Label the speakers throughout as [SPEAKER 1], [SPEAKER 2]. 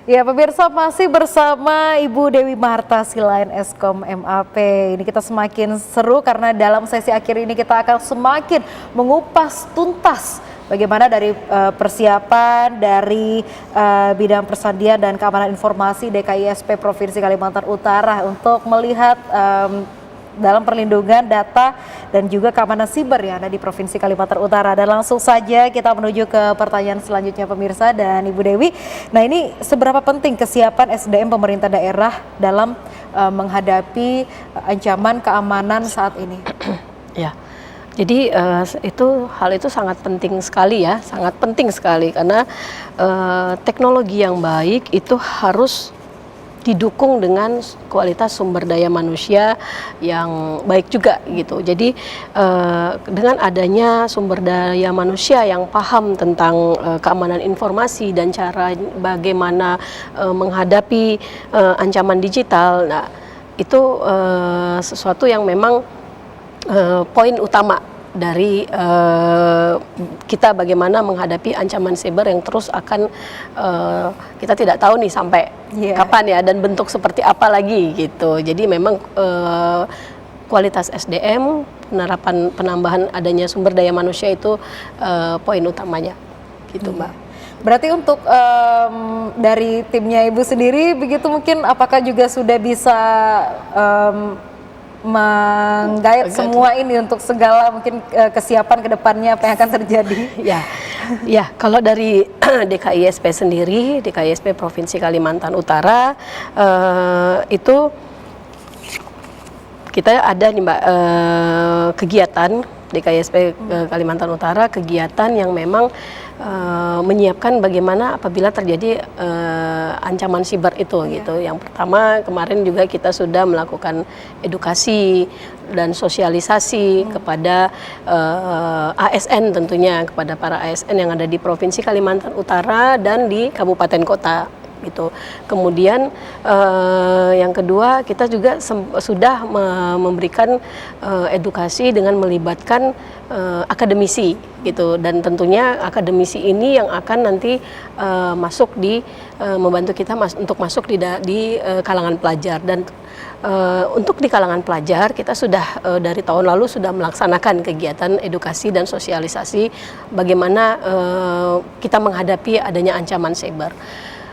[SPEAKER 1] Ya pemirsa, masih bersama Ibu Dewi Marta Silain Eskom MAP. Ini kita semakin seru karena dalam sesi akhir ini kita akan semakin mengupas tuntas bagaimana dari persiapan dari bidang persandian dan keamanan informasi DKISP Provinsi Kalimantan Utara untuk melihat dalam perlindungan data dan juga keamanan siber yang ada di Provinsi Kalimantan Utara. Dan langsung saja kita menuju ke pertanyaan selanjutnya pemirsa dan Ibu Dewi. Nah, ini seberapa penting kesiapan SDM pemerintah daerah dalam menghadapi ancaman keamanan saat ini?
[SPEAKER 2] Ya, jadi hal itu sangat penting sekali ya, sangat penting sekali karena teknologi yang baik itu harus didukung dengan kualitas sumber daya manusia yang baik juga gitu. Jadi dengan adanya sumber daya manusia yang paham tentang keamanan informasi dan cara bagaimana menghadapi ancaman digital, nah itu sesuatu yang memang poin utama dari kita bagaimana menghadapi ancaman siber yang terus akan kita tidak tahu nih sampai kapan ya dan bentuk seperti apa lagi gitu. Jadi memang kualitas SDM, penambahan adanya sumber daya manusia itu poin utamanya gitu Mbak.
[SPEAKER 1] Berarti untuk dari timnya Ibu sendiri begitu mungkin apakah juga sudah bisa menggait semua ini untuk segala mungkin kesiapan ke depannya apa yang akan terjadi?
[SPEAKER 2] Ya, kalau dari DKISP sendiri, DKISP Provinsi Kalimantan Utara itu kita ada nih Mbak kegiatan DKISP Kalimantan Utara, kegiatan yang memang menyiapkan bagaimana apabila terjadi ancaman siber itu gitu. Yang pertama kemarin juga kita sudah melakukan edukasi dan sosialisasi kepada ASN tentunya, kepada para ASN yang ada di Provinsi Kalimantan Utara dan di kabupaten kota gitu. Kemudian yang kedua kita juga sudah memberikan edukasi dengan melibatkan akademisi gitu, dan tentunya akademisi ini yang akan nanti masuk di membantu kita untuk masuk di kalangan pelajar. Dan untuk di kalangan pelajar kita sudah dari tahun lalu sudah melaksanakan kegiatan edukasi dan sosialisasi bagaimana kita menghadapi adanya ancaman cyber.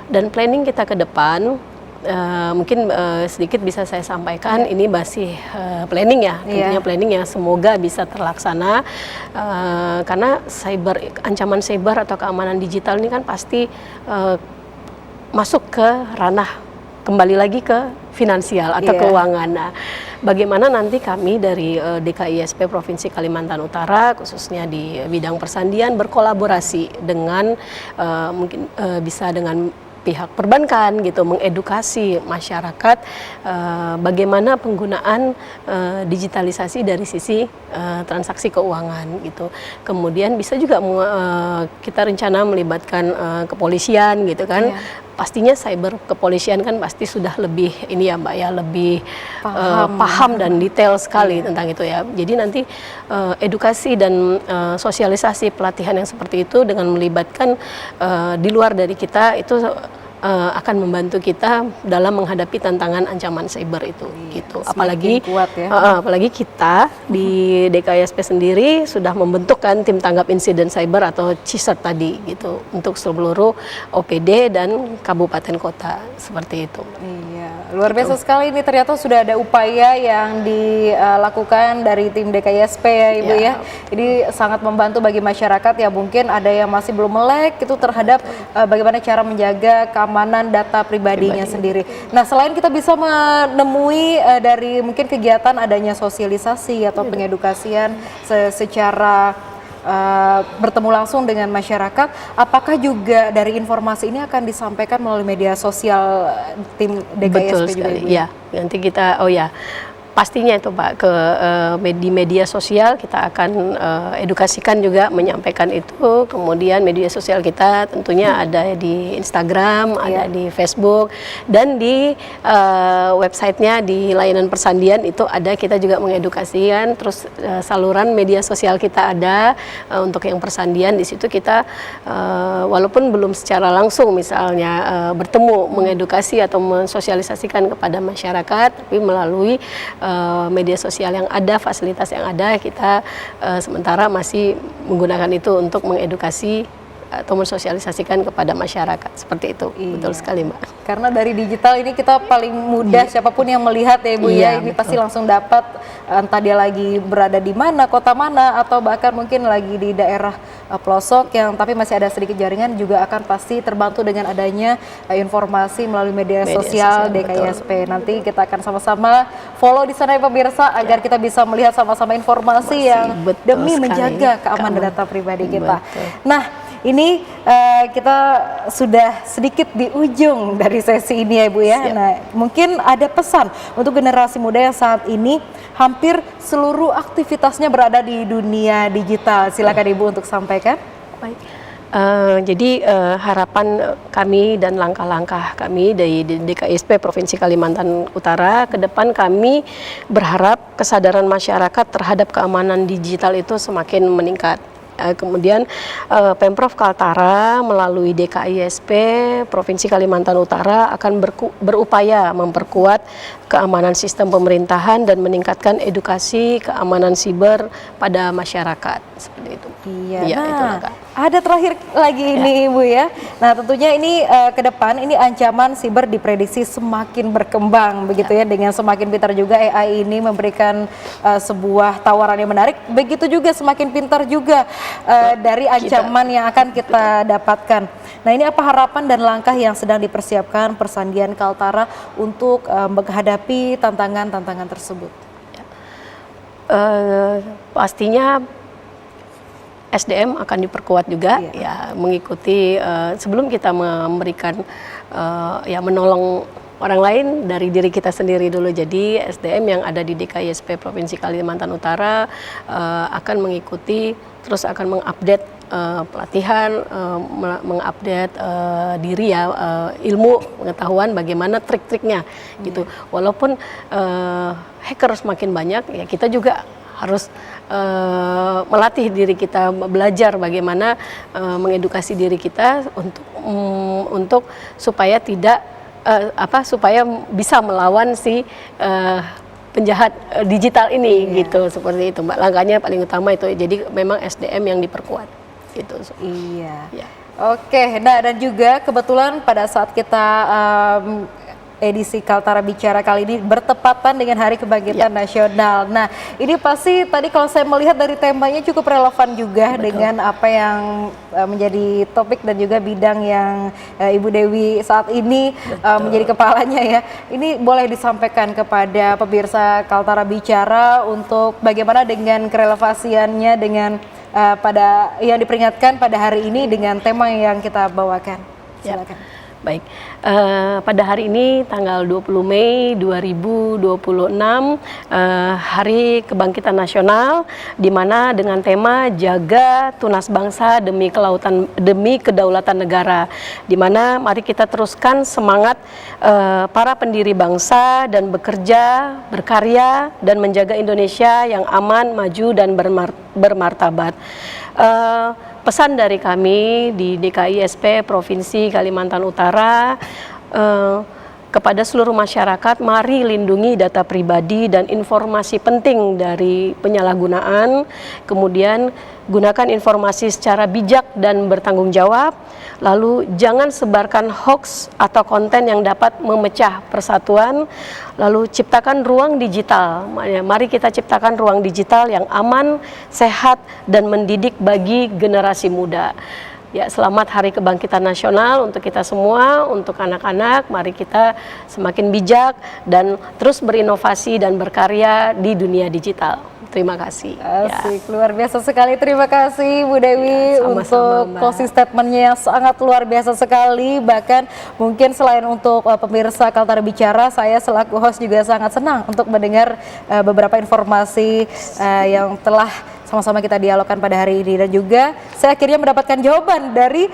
[SPEAKER 2] Dan planning kita ke depan mungkin sedikit bisa saya sampaikan, ini masih planning ya, tentunya planning yang semoga bisa terlaksana karena ancaman cyber atau keamanan digital ini kan pasti masuk ke ranah kembali lagi ke finansial atau keuangan. Nah, bagaimana nanti kami dari DKISP Provinsi Kalimantan Utara khususnya di bidang persandian berkolaborasi dengan mungkin bisa dengan pihak perbankan gitu, mengedukasi masyarakat bagaimana penggunaan digitalisasi dari sisi transaksi keuangan gitu. Kemudian bisa juga kita rencana melibatkan kepolisian gitu kan. Pastinya cyber kepolisian kan pasti sudah lebih ini ya Mbak ya, lebih paham dan detail sekali tentang itu ya. Jadi nanti edukasi dan sosialisasi pelatihan yang seperti itu dengan melibatkan di luar dari kita itu akan membantu kita dalam menghadapi tantangan ancaman cyber itu gitu. Apalagi
[SPEAKER 1] kuat ya.
[SPEAKER 2] Apalagi kita di DKISP sendiri sudah membentuk kan tim tanggap insiden cyber atau CISER tadi gitu untuk seluruh OPD dan kabupaten kota seperti itu.
[SPEAKER 1] Iya, luar biasa sekali ini, ternyata sudah ada upaya yang dilakukan dari tim DKISP ya Ibu ya. Jadi sangat membantu bagi masyarakat ya, mungkin ada yang masih belum melek itu terhadap bagaimana cara menjaga keamanan data pribadinya sendiri. Nah, selain kita bisa menemui dari mungkin kegiatan adanya sosialisasi atau pengedukasian secara bertemu langsung dengan masyarakat, apakah juga dari informasi ini akan disampaikan melalui media sosial tim DKISP?
[SPEAKER 2] Betul sekali, ya. Nanti kita, pastinya itu Pak, ke di media sosial kita akan edukasikan juga, menyampaikan itu. Kemudian media sosial kita tentunya ada di Instagram, ada di Facebook, dan di websitenya di layanan persandian itu ada, kita juga mengedukasikan. Terus saluran media sosial kita ada untuk yang persandian, di situ kita walaupun belum secara langsung misalnya bertemu mengedukasi atau mensosialisasikan kepada masyarakat, tapi melalui media sosial yang ada, fasilitas yang ada, kita sementara masih menggunakan itu untuk mengedukasi atau mensosialisasikan kepada masyarakat, seperti itu. Betul sekali Mbak.
[SPEAKER 1] Karena dari digital ini kita paling mudah, siapapun yang melihat ya Ibu ya, ini pasti langsung dapat, entah dia lagi berada di mana, kota mana, atau bahkan mungkin lagi di daerah pelosok yang tapi masih ada sedikit jaringan, juga akan pasti terbantu dengan adanya informasi melalui media sosial DKISP. Nanti kita akan sama-sama follow di sana ya pemirsa, agar kita bisa melihat sama-sama informasi yang demi menjaga keamanan data pribadi kita. Nah, ini kita sudah sedikit di ujung dari sesi ini ya Ibu ya. Nah, mungkin ada pesan untuk generasi muda yang saat ini hampir seluruh aktivitasnya berada di dunia digital. Silakan Ibu untuk sampaikan.
[SPEAKER 2] Baik. Jadi harapan kami dan langkah-langkah kami dari DKISP Provinsi Kalimantan Utara ke depan, kami berharap kesadaran masyarakat terhadap keamanan digital itu semakin meningkat. Kemudian Pemprov Kaltara melalui DKISP Provinsi Kalimantan Utara akan berupaya memperkuat keamanan sistem pemerintahan dan meningkatkan edukasi keamanan siber pada masyarakat, seperti itu.
[SPEAKER 1] Iya, nah, ada terakhir lagi ini Ibu ya. Nah, tentunya ini ke depan ini ancaman siber diprediksi semakin berkembang begitu ya, dengan semakin pintar juga AI ini memberikan sebuah tawaran yang menarik, begitu juga semakin pintar juga dari ancaman yang akan kita dapatkan. Nah, ini apa harapan dan langkah yang sedang dipersiapkan Persandian Kaltara untuk menghadapi tantangan-tantangan tersebut?
[SPEAKER 2] Pastinya SDM akan diperkuat juga, ya mengikuti sebelum kita memberikan ya menolong orang lain, dari diri kita sendiri dulu. Jadi SDM yang ada di DKISP Provinsi Kalimantan Utara akan mengikuti, terus akan mengupdate pelatihan, mengupdate diri ya, ilmu pengetahuan bagaimana trik-triknya gitu. Walaupun hacker semakin banyak, ya kita juga harus melatih diri kita, belajar bagaimana mengedukasi diri kita untuk supaya tidak supaya bisa melawan si penjahat digital ini gitu, seperti itu Mbak. Langkahnya paling utama itu, jadi memang SDM yang diperkuat gitu.
[SPEAKER 1] Oke, nah dan juga kebetulan pada saat kita edisi Kaltara Bicara kali ini bertepatan dengan Hari Kebangkitan Nasional. Nah, ini pasti tadi kalau saya melihat dari temanya cukup relevan juga dengan apa yang menjadi topik dan juga bidang yang Ibu Dewi saat ini menjadi kepalanya ya. Ini boleh disampaikan kepada pemirsa Kaltara Bicara untuk bagaimana dengan kerelevasiannya dengan pada yang diperingatkan pada hari ini dengan tema yang kita bawakan. Silakan.
[SPEAKER 2] Baik, pada hari ini tanggal 20 Mei 2026 Hari Kebangkitan Nasional, di mana dengan tema Jaga Tunas Bangsa demi Kedaulatan Negara, di mana mari kita teruskan semangat para pendiri bangsa dan bekerja, berkarya dan menjaga Indonesia yang aman, maju dan bermartabat. Pesan dari kami di DKISP Provinsi Kalimantan Utara kepada seluruh masyarakat, mari lindungi data pribadi dan informasi penting dari penyalahgunaan, kemudian gunakan informasi secara bijak dan bertanggung jawab, lalu jangan sebarkan hoax atau konten yang dapat memecah persatuan, lalu ciptakan ruang digital. Mari kita ciptakan ruang digital yang aman, sehat, dan mendidik bagi generasi muda. Ya, selamat Hari Kebangkitan Nasional untuk kita semua, untuk anak-anak. Mari kita semakin bijak dan terus berinovasi dan berkarya di dunia digital. Terima kasih. Ya.
[SPEAKER 1] Asik, luar biasa sekali. Terima kasih Bu Dewi
[SPEAKER 2] Ya, sama-sama,
[SPEAKER 1] untuk
[SPEAKER 2] Mbak.
[SPEAKER 1] closing statementnya yang sangat luar biasa sekali. Bahkan mungkin selain untuk pemirsa Kaltara Bicara, saya selaku host juga sangat senang untuk mendengar beberapa informasi yang telah sama-sama kita dialogkan pada hari ini, dan juga saya akhirnya mendapatkan jawaban dari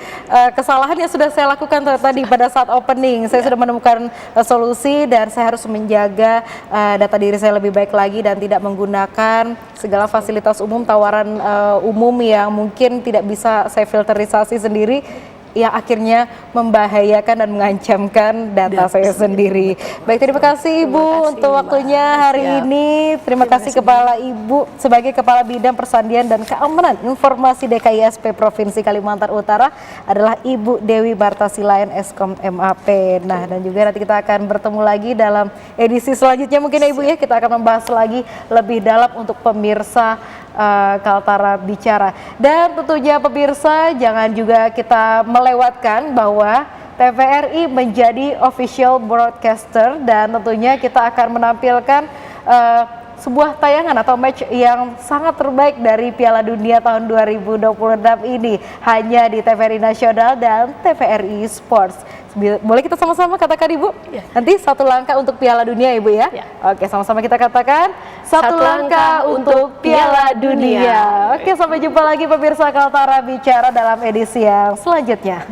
[SPEAKER 1] kesalahan yang sudah saya lakukan tadi pada saat opening. Saya sudah menemukan solusi, dan saya harus menjaga data diri saya lebih baik lagi dan tidak menggunakan segala fasilitas umum, tawaran umum yang mungkin tidak bisa saya filterisasi sendiri, yang akhirnya membahayakan dan mengancamkan data saya sendiri. Baik, terima kasih Ibu untuk waktunya hari ini. Terima kasih Kepala Ibu sebagai Kepala Bidang Persandian dan Keamanan Informasi DKISP Provinsi Kalimantan Utara adalah Ibu Dewi Marta Silayan Eskom MAP. Nah, dan juga nanti kita akan bertemu lagi dalam edisi selanjutnya mungkin ya Ibu ya. Kita akan membahas lagi lebih dalam untuk pemirsa Kaltara Bicara. Dan tentunya pemirsa, jangan juga kita melewatkan bahwa TVRI menjadi official broadcaster, dan tentunya kita akan menampilkan sebuah tayangan atau match yang sangat terbaik dari Piala Dunia tahun 2026 ini hanya di TVRI Nasional dan TVRI Sports. Boleh kita sama-sama katakan Ibu? Ya. Nanti satu langkah untuk Piala Dunia Ibu ya? Ya. Oke, sama-sama kita katakan satu langkah untuk Piala Dunia. Oke, sampai jumpa lagi pemirsa Kaltara Bicara dalam edisi yang selanjutnya.